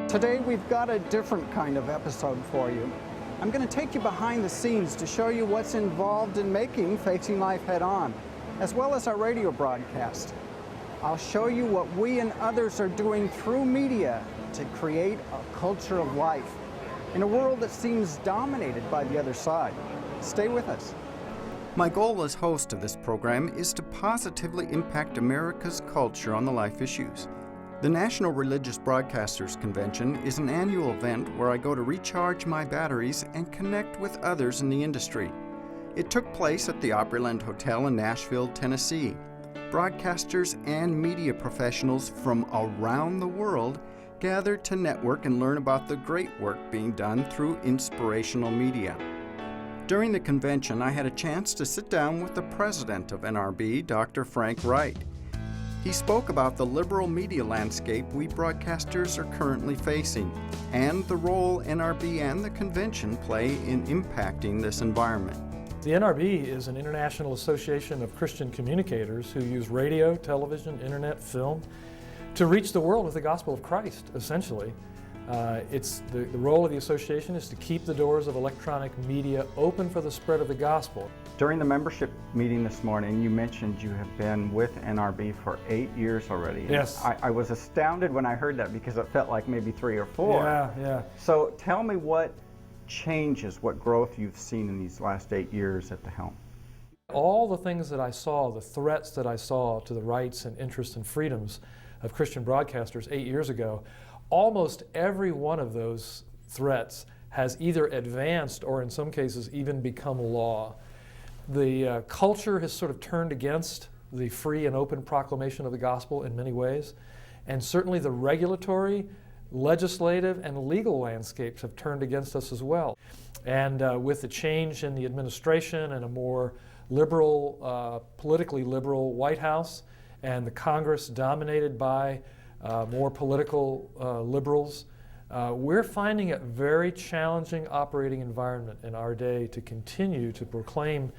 Today we've got a different kind of episode for you. I'm going to take you behind the scenes to show you what's involved in making Facing Life Head On, as well as our radio broadcast. I'll show you what we and others are doing through media to create a culture of life in a world that seems dominated by the other side. Stay with us. My goal as host of this program is to positively impact America's culture on the life issues. The National Religious Broadcasters Convention is an annual event where I go to recharge my batteries and connect with others in the industry. It took place at the Opryland Hotel in Nashville, Tennessee. Broadcasters and media professionals from around the world gathered to network and learn about the great work being done through inspirational media. During the convention, I had a chance to sit down with the president of NRB, Dr. Frank Wright. He spoke about the liberal media landscape we broadcasters are currently facing and the role NRB and the convention play in impacting this environment. The NRB is an international association of Christian communicators who use radio, television, internet, film to reach the world with the gospel of Christ, essentially. The role of the association is to keep the doors of electronic media open for the spread of the gospel. During the membership meeting this morning, you mentioned you have been with NRB for 8 years already. Yes. I was astounded when I heard that because it felt like maybe 3 or 4. Yeah. So tell me what changes, what growth you've seen in these last 8 years at the helm. All the things that I saw, the threats that I saw to the rights and interests and freedoms of Christian broadcasters 8 years ago, almost every one of those threats has either advanced or in some cases even become law. The culture has sort of turned against the free and open proclamation of the gospel in many ways, and certainly the regulatory, legislative, and legal landscapes have turned against us as well. And with the change in the administration and a more liberal, politically liberal White House, and the Congress dominated by more political liberals, we're finding it very challenging operating environment in our day to continue to proclaim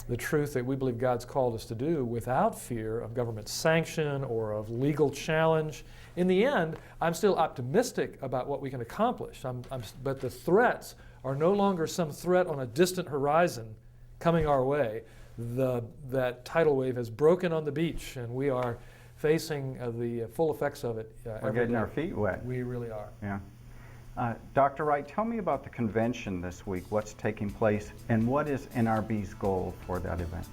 the truth that we believe God's called us to do without fear of government sanction or of legal challenge. In the end, I'm still optimistic about what we can accomplish, but the threats are no longer some threat on a distant horizon coming our way. That tidal wave has broken on the beach, and we are facing the full effects of it. We're getting our feet wet. We really are. Yeah. Dr. Wright, tell me about the convention this week. What's taking place, and what is NRB's goal for that event?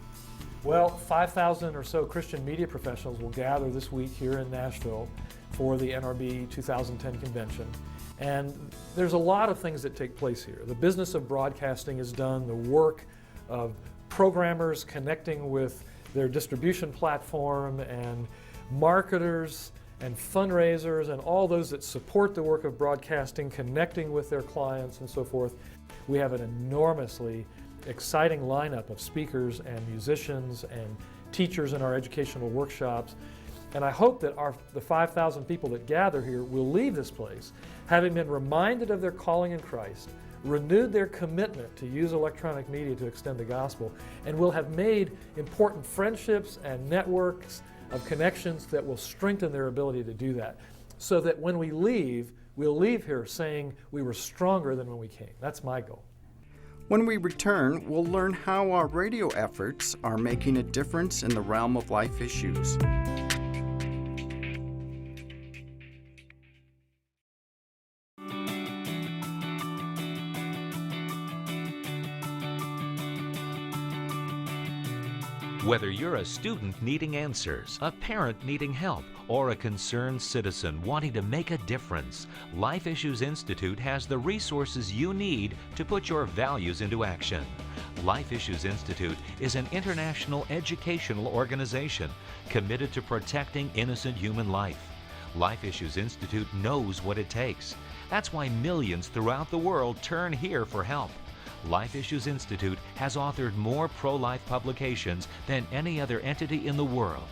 Well, 5,000 or so Christian media professionals will gather this week here in Nashville for the NRB 2010 convention. And there's a lot of things that take place here. The business of broadcasting is done, the work of programmers connecting with their distribution platform, and marketers and fundraisers and all those that support the work of broadcasting, connecting with their clients and so forth. We have an enormously exciting lineup of speakers and musicians and teachers in our educational workshops. And I hope that the 5,000 people that gather here will leave this place having been reminded of their calling in Christ, renewed their commitment to use electronic media to extend the gospel, and will have made important friendships and networks of connections that will strengthen their ability to do that, so that when we leave, we'll leave here saying we were stronger than when we came. That's my goal. When we return, we'll learn how our radio efforts are making a difference in the realm of life issues. Whether you're a student needing answers, a parent needing help, or a concerned citizen wanting to make a difference, Life Issues Institute has the resources you need to put your values into action. Life Issues Institute is an international educational organization committed to protecting innocent human life. Life Issues Institute knows what it takes. That's why millions throughout the world turn here for help. Life Issues Institute has authored more pro-life publications than any other entity in the world,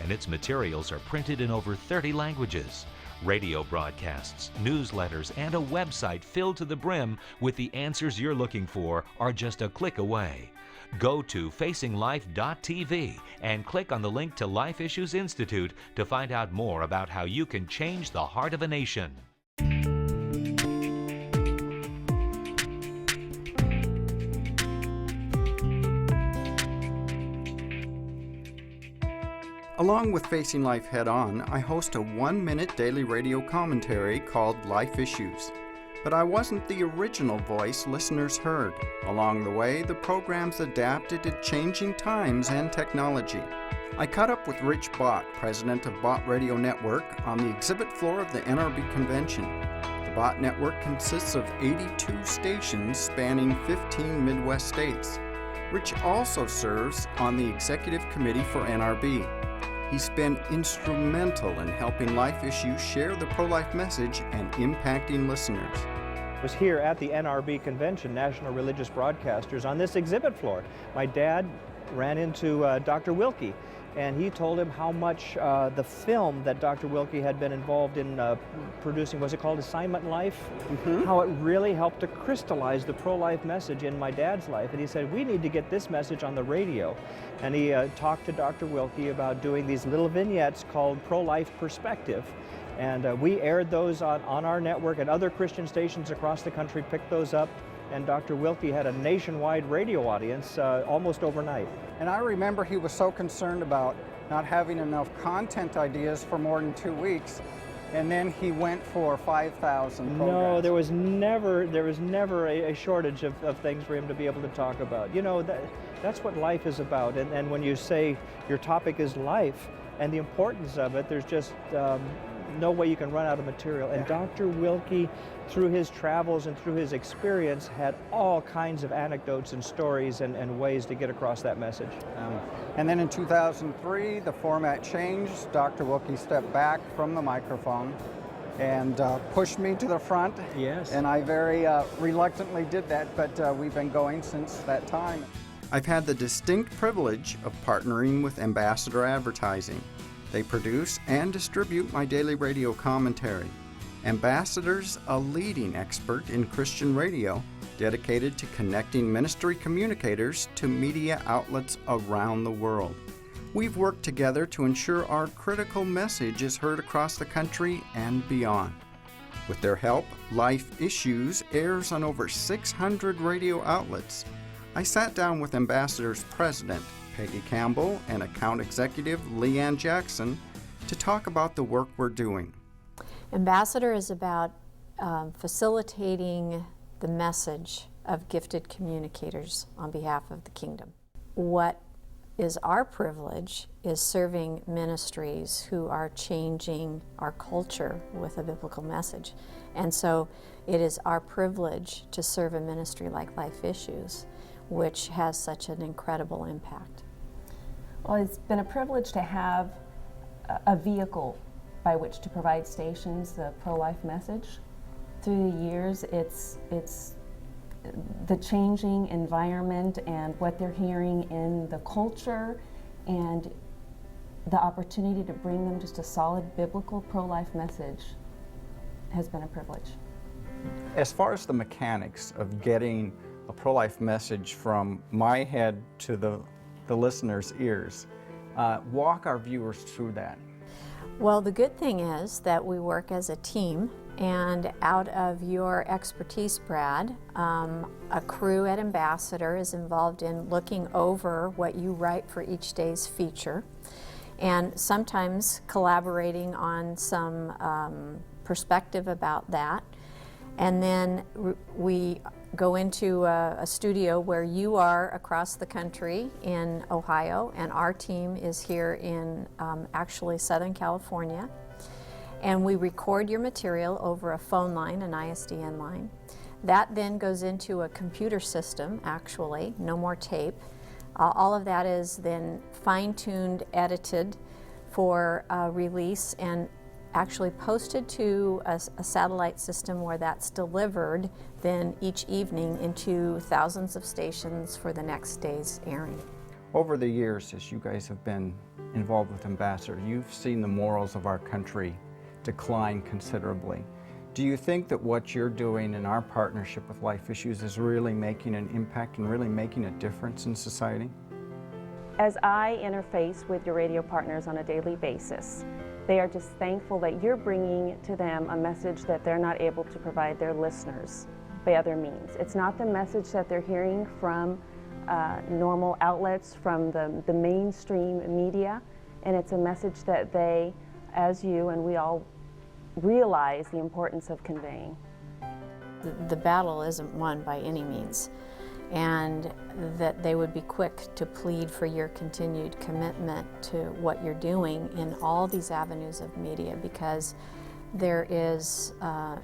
and its materials are printed in over 30 languages. Radio broadcasts, newsletters, and a website filled to the brim with the answers you're looking for are just a click away. Go to facinglife.tv and click on the link to Life Issues Institute to find out more about how you can change the heart of a nation. Along with Facing Life Head On, I host a 1-minute daily radio commentary called Life Issues. But I wasn't the original voice listeners heard. Along the way, the program's adapted to changing times and technology. I caught up with Rich Bott, president of Bott Radio Network, on the exhibit floor of the NRB convention. The Bott Network consists of 82 stations spanning 15 Midwest states. Rich also serves on the executive committee for NRB. He's been instrumental in helping Life Issues share the pro-life message and impacting listeners. I was here at the NRB convention, National Religious Broadcasters, on this exhibit floor. My dad ran into Dr. Wilkie, and he told him how much the film that Dr. Wilkie had been involved in producing, was it called Assignment Life? How it really helped to crystallize the pro-life message in my dad's life. And he said, we need to get this message on the radio. And he talked to Dr. Wilkie about doing these little vignettes called Pro-Life Perspective. And we aired those on our network, and other Christian stations across the country picked those up. And Dr. Wilkie had a nationwide radio audience almost overnight. And I remember he was so concerned about not having enough content ideas for more than 2 weeks, and then he went for 5,000 programs. No, there was never a shortage of things for him to be able to talk about. You know, that's what life is about. And when you say your topic is life and the importance of it, there's just no way you can run out of material. And Dr. Wilkie, through his travels and through his experience, had all kinds of anecdotes and stories and ways to get across that message. And then in 2003, the format changed. Dr. Wilkie stepped back from the microphone and pushed me to the front. Yes. And I very reluctantly did that, but we've been going since that time. I've had the distinct privilege of partnering with Ambassador Advertising. They produce and distribute my daily radio commentary. Ambassador's a leading expert in Christian radio, dedicated to connecting ministry communicators to media outlets around the world. We've worked together to ensure our critical message is heard across the country and beyond. With their help, Life Issues airs on over 600 radio outlets. I sat down with Ambassador's president, Peggy Campbell, and account executive Leanne Jackson to talk about the work we're doing. Ambassador is about facilitating the message of gifted communicators on behalf of the kingdom. What is our privilege is serving ministries who are changing our culture with a biblical message. And so it is our privilege to serve a ministry like Life Issues, which has such an incredible impact. Well, it's been a privilege to have a vehicle by which to provide stations the pro-life message. Through the years, it's the changing environment and what they're hearing in the culture, and the opportunity to bring them just a solid biblical pro-life message has been a privilege. As far as the mechanics of getting a pro-life message from my head to the listener's ears, walk our viewers through that. Well, the good thing is that we work as a team, and out of your expertise, Brad, a crew at Ambassador is involved in looking over what you write for each day's feature, and sometimes collaborating on some perspective about that. And then we go into a studio where you are across the country in Ohio, and our team is here in actually Southern California. And we record your material over a phone line, an ISDN line. That then goes into a computer system, actually, no more tape. All of that is then fine-tuned, edited for release, and actually posted to a satellite system where that's delivered then each evening into thousands of stations for the next day's airing. Over the years, as you guys have been involved with Ambassador, you've seen the morals of our country decline considerably. Do you think that what you're doing in our partnership with Life Issues is really making an impact and really making a difference in society? As I interface with your radio partners on a daily basis, they are just thankful that you're bringing to them a message that they're not able to provide their listeners by other means. It's not the message that they're hearing from normal outlets, from the mainstream media, And it's a message that they, as you and we all, realize the importance of conveying. The battle isn't won by any means, and that they would be quick to plead for your continued commitment to what you're doing in all these avenues of media, because there is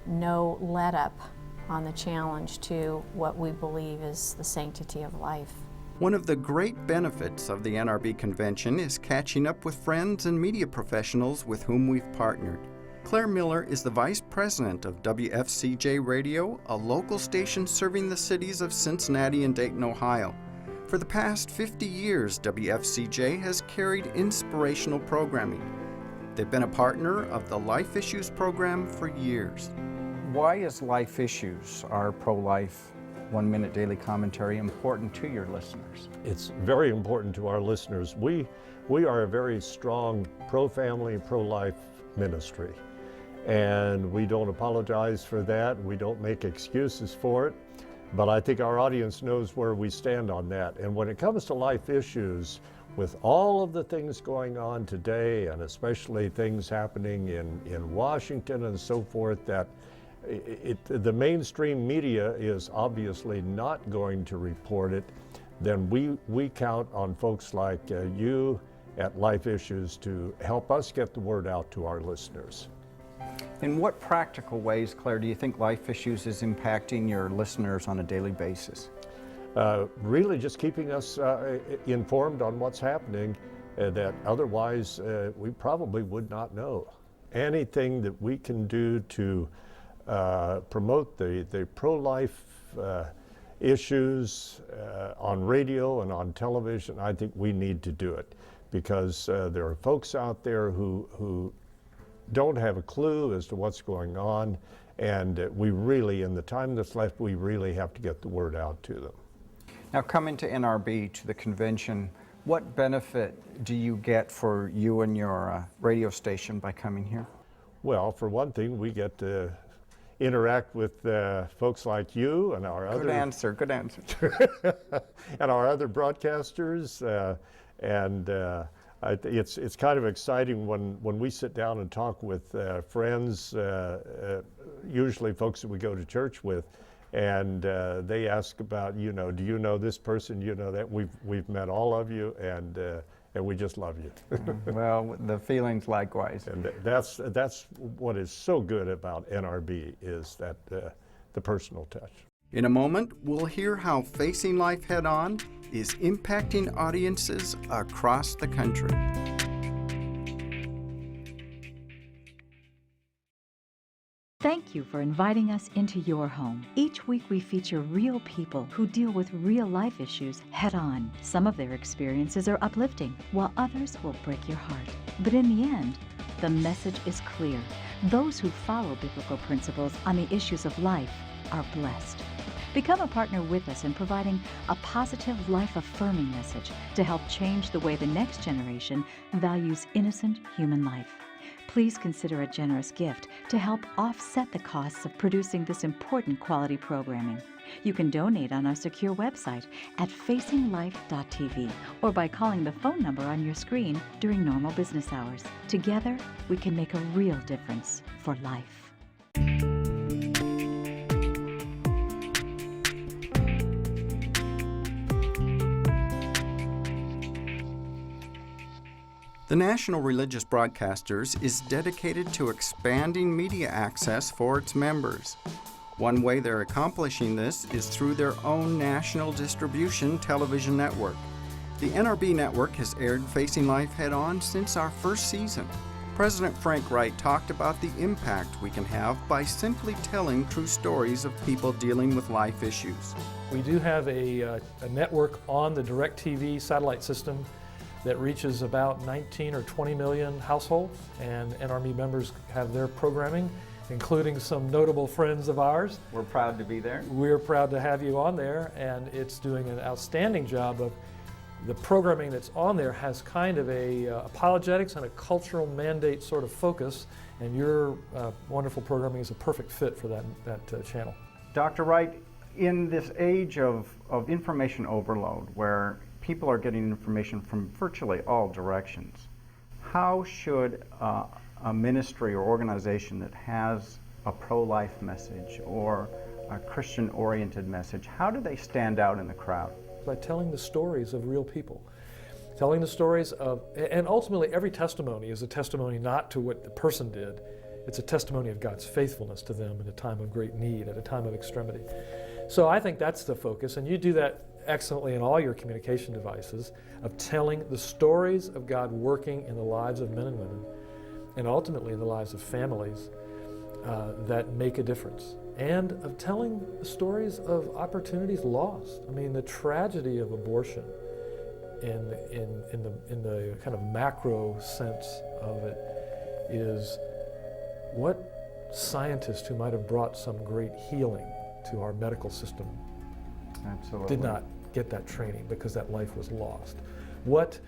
no let up on the challenge to what we believe is the sanctity of life. One of the great benefits of the NRB convention is catching up with friends and media professionals with whom we've partnered. Claire Miller is the Vice President of WFCJ Radio, a local station serving the cities of Cincinnati and Dayton, Ohio. For the past 50 years, WFCJ has carried inspirational programming. They've been a partner of the Life Issues program for years. Why is Life Issues, our pro-life, one-minute daily commentary, important to your listeners? It's very important to our listeners. We are a very strong pro-family, pro-life ministry. And we don't apologize for that. We don't make excuses for it. But I think our audience knows where we stand on that. And when it comes to life issues, with all of the things going on today, and especially things happening in Washington and so forth, that the mainstream media is obviously not going to report it, then we count on folks like you at Life Issues to help us get the word out to our listeners. In what practical ways, Claire, do you think Life Issues is impacting your listeners on a daily basis? Really just keeping us informed on what's happening that otherwise we probably would not know. Anything that we can do to promote the pro-life issues on radio and on television, I think we need to do it, because there are folks out there who don't have a clue as to what's going on, and we really, in the time that's left, we really have to get the word out to them. Now, coming to NRB, to the convention, what benefit do you get for you and your radio station by coming here? Well, for one thing, we get to interact with folks like you and our Good answer. and our other broadcasters, it's kind of exciting when we sit down and talk with friends, usually folks that we go to church with, and they ask about, do you know this person, that we've met all of you, and we just love you. Well, the feelings likewise. And that's what is so good about NRB, is that the personal touch. In a moment, we'll hear how Facing Life Head On is impacting audiences across the country. Thank you for inviting us into your home. Each week we feature real people who deal with real life issues head on. Some of their experiences are uplifting, while others will break your heart. But in the end, the message is clear. Those who follow biblical principles on the issues of life are blessed. Become a partner with us in providing a positive, life-affirming message to help change the way the next generation values innocent human life. Please consider a generous gift to help offset the costs of producing this important quality programming. You can donate on our secure website at facinglife.tv or by calling the phone number on your screen during normal business hours. Together, we can make a real difference for life. The National Religious Broadcasters is dedicated to expanding media access for its members. One way they're accomplishing this is through their own national distribution television network. The NRB network has aired Facing Life Head On since our first season. President Frank Wright talked about the impact we can have by simply telling true stories of people dealing with life issues. We do have a network on the DirecTV satellite system that reaches about 19 or 20 million households, and NRB members have their programming, including some notable friends of ours. We're proud to be there. We're proud to have you on there, and it's doing an outstanding job of the programming that's on there has kind of a apologetics and a cultural mandate sort of focus, and your wonderful programming is a perfect fit for that channel. Dr. Wright, in this age of information overload, where people are getting information from virtually all directions, how should a ministry or organization that has a pro-life message or a Christian-oriented message, how do they stand out in the crowd? By telling the stories of real people. Telling the stories of, and ultimately every testimony is a testimony not to what the person did, it's a testimony of God's faithfulness to them in a time of great need, at a time of extremity. So I think that's the focus, and you do that excellently in all your communication devices, of telling the stories of God working in the lives of men and women, and ultimately in the lives of families that make a difference, and of telling the stories of opportunities lost. I mean, the tragedy of abortion in the kind of macro sense of it is what scientists who might have brought some great healing to our medical system Absolutely. did not get that training because that life was lost. What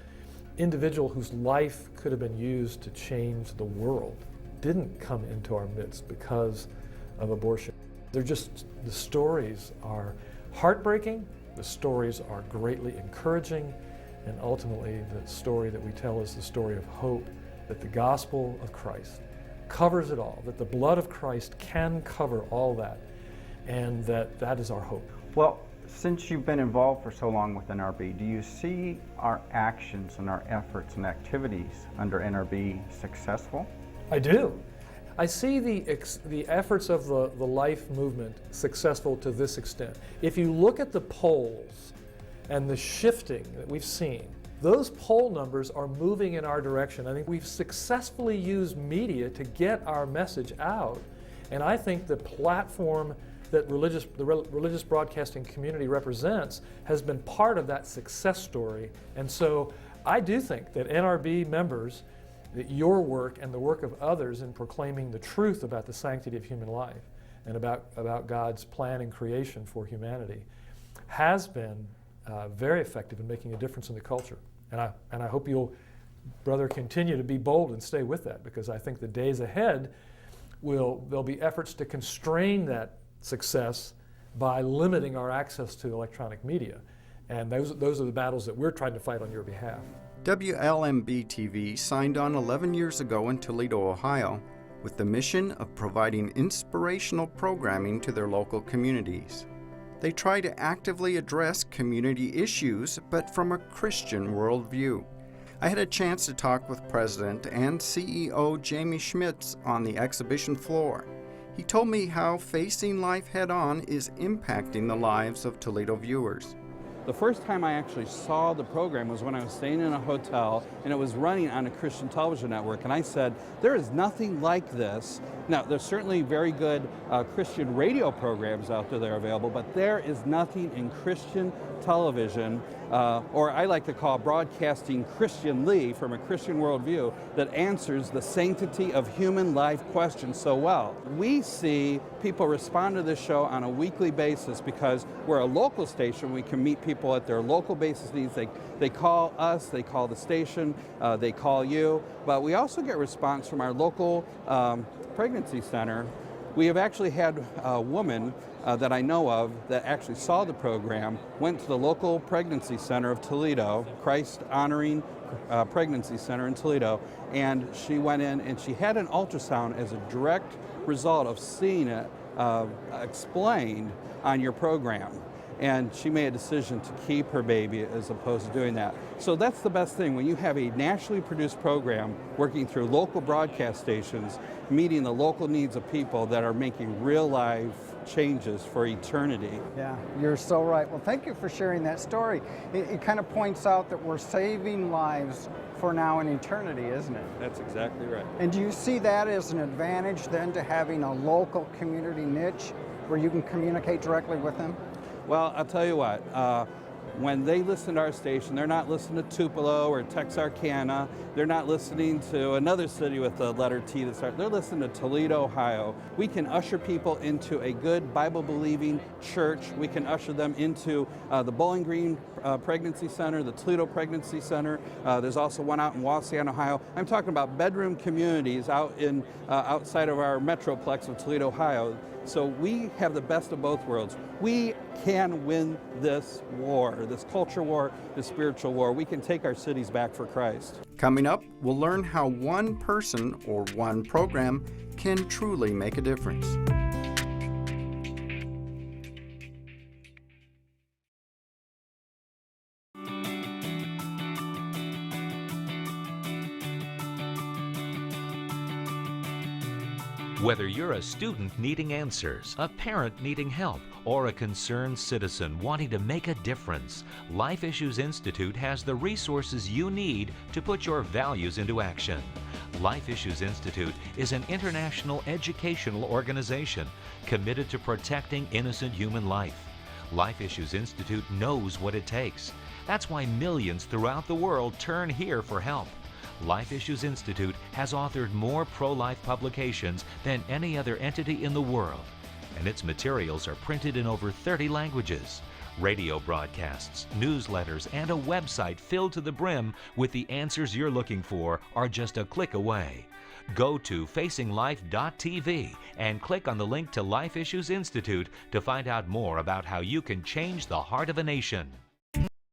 individual whose life could have been used to change the world didn't come into our midst because of abortion. They're just, the stories are heartbreaking, the stories are greatly encouraging, and ultimately the story that we tell is the story of hope, that the gospel of Christ covers it all, that the blood of Christ can cover all that, and that is our hope. Well, since you've been involved for so long with NRB, do you see our actions and our efforts and activities under NRB successful? I do. I see the efforts of the life movement successful to this extent. If you look at the polls and the shifting that we've seen, those poll numbers are moving in our direction. I think we've successfully used media to get our message out, and I think the platform that the religious broadcasting community represents has been part of that success story. And so I do think that NRB members, that your work and the work of others in proclaiming the truth about the sanctity of human life and about God's plan and creation for humanity has been very effective in making a difference in the culture. And I hope you'll, brother, continue to be bold and stay with that, because I think the days ahead there'll be efforts to constrain that success by limiting our access to electronic media. And those are the battles that we're trying to fight on your behalf. WLMB-TV signed on 11 years ago in Toledo, Ohio, with the mission of providing inspirational programming to their local communities. They try to actively address community issues, but from a Christian worldview. I had a chance to talk with President and CEO Jamie Schmitz on the exhibition floor. He told me how facing life head-on is impacting the lives of Toledo viewers. The first time I actually saw the program was when I was staying in a hotel and it was running on a Christian television network, and I said, there is nothing like this. Now, there's certainly very good Christian radio programs out there that are available, but there is nothing in Christian television, or I like to call broadcasting Christianly from a Christian worldview, that answers the sanctity of human life question so well. We see people respond to this show on a weekly basis because we're a local station. We can meet people at their local basis needs. They call us, they call the station, they call you, but we also get response from our local pregnancy center. We have actually had a woman that I know of that actually saw the program, went to the local pregnancy center of Toledo, Christ Honoring Pregnancy Center in Toledo, and she went in and she had an ultrasound as a direct result of seeing it explained on your program. And she made a decision to keep her baby as opposed to doing that. So that's the best thing, when you have a nationally produced program working through local broadcast stations, meeting the local needs of people that are making real life changes for eternity. Yeah, you're so right. Well, thank you for sharing that story. It kind of points out that we're saving lives for now in eternity, isn't it? That's exactly right. And do you see that as an advantage then to having a local community niche where you can communicate directly with them? Well, I'll tell you what, when they listen to our station, they're not listening to Tupelo or Texarkana. They're not listening to another city with the letter T that starts. They're listening to Toledo, Ohio. We can usher people into a good Bible-believing church. We can usher them into the Bowling Green Pregnancy Center, the Toledo Pregnancy Center. There's also one out in Waseon, Ohio. I'm talking about bedroom communities out in outside of our metroplex of Toledo, Ohio, So we have the best of both worlds. We can win this war, this culture war, this spiritual war. We can take our cities back for Christ. Coming up, we'll learn how one person or one program can truly make a difference. Whether you're a student needing answers, a parent needing help, or a concerned citizen wanting to make a difference, Life Issues Institute has the resources you need to put your values into action. Life Issues Institute is an international educational organization committed to protecting innocent human life. Life Issues Institute knows what it takes. That's why millions throughout the world turn here for help. Life Issues Institute has authored more pro-life publications than any other entity in the world, and its materials are printed in over 30 languages. Radio broadcasts, newsletters, and a website filled to the brim with the answers you're looking for are just a click away. Go to facinglife.tv and click on the link to Life Issues Institute to find out more about how you can change the heart of a nation.